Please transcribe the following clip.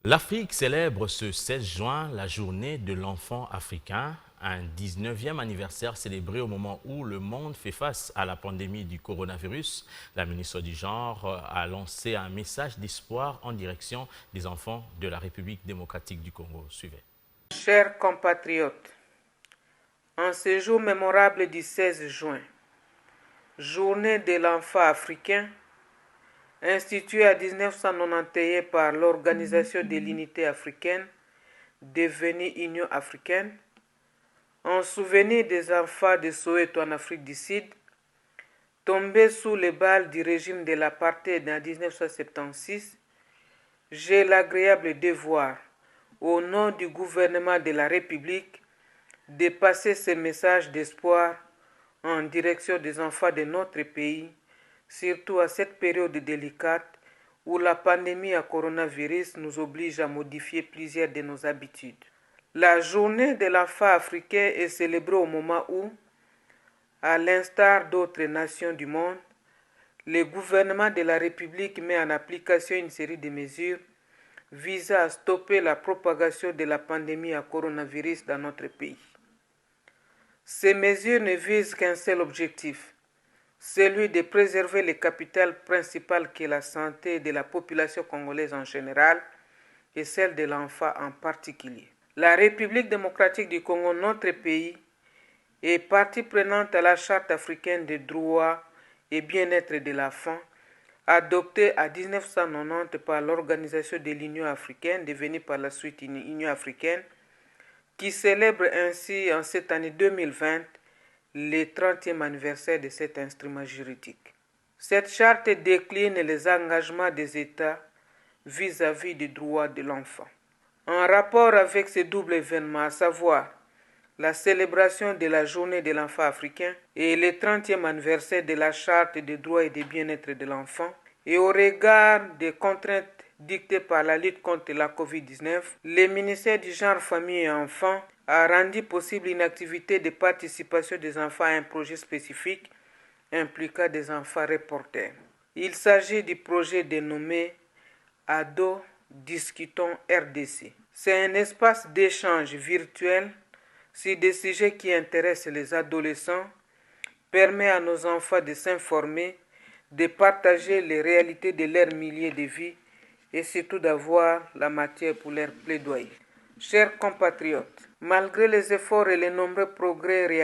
L'Afrique célèbre ce 16 juin la journée de l'enfant africain, un 19e anniversaire célébré au moment où le monde fait face à la pandémie du coronavirus. La ministre du Genre a lancé un message d'espoir en direction des enfants de la République démocratique du Congo. Suivez. Chers compatriotes, en ce jour mémorable du 16 juin, journée de l'enfant africain, instituée en 1991 par l'Organisation de l'Unité africaine, devenue Union africaine, en souvenir des enfants de Soweto en Afrique du Sud, tombés sous les balles du régime de l'apartheid en 1976, j'ai l'agréable devoir, au nom du gouvernement de la République, de passer ce message d'espoir en direction des enfants de notre pays, surtout à cette période délicate où la pandémie à coronavirus nous oblige à modifier plusieurs de nos habitudes. La journée de l'enfant africain est célébrée au moment où, à l'instar d'autres nations du monde, le gouvernement de la République met en application une série de mesures visant à stopper la propagation de la pandémie à coronavirus dans notre pays. Ces mesures ne visent qu'un seul objectif, celui de préserver le capital principal qui est la santé de la population congolaise en général et celle de l'enfant en particulier. La République démocratique du Congo, notre pays, est partie prenante à la Charte africaine des droits et bien-être de l'enfant, adoptée en 1990 par l'Organisation de l'Union africaine, devenue par la suite une Union africaine, qui célèbre ainsi en cette année 2020 le 30e anniversaire de cet instrument juridique. Cette charte décline les engagements des États vis-à-vis des droits de l'enfant. En rapport avec ce double événement, à savoir la célébration de la journée de l'enfant africain et le 30e anniversaire de la charte des droits et du bien-être de l'enfant, et au regard des contraintes dictées par la lutte contre la COVID-19, le ministère du Genre, Famille et Enfants a rendu possible une activité de participation des enfants à un projet spécifique impliquant des enfants reporters. Il s'agit du projet dénommé Ado Discutons RDC. C'est un espace d'échange virtuel sur des sujets qui intéressent les adolescents, permet à nos enfants de s'informer, de partager les réalités de leur milieu de vie et surtout d'avoir la matière pour leur plaidoyer. Chers compatriotes, malgré les efforts et les nombreux progrès réalisés,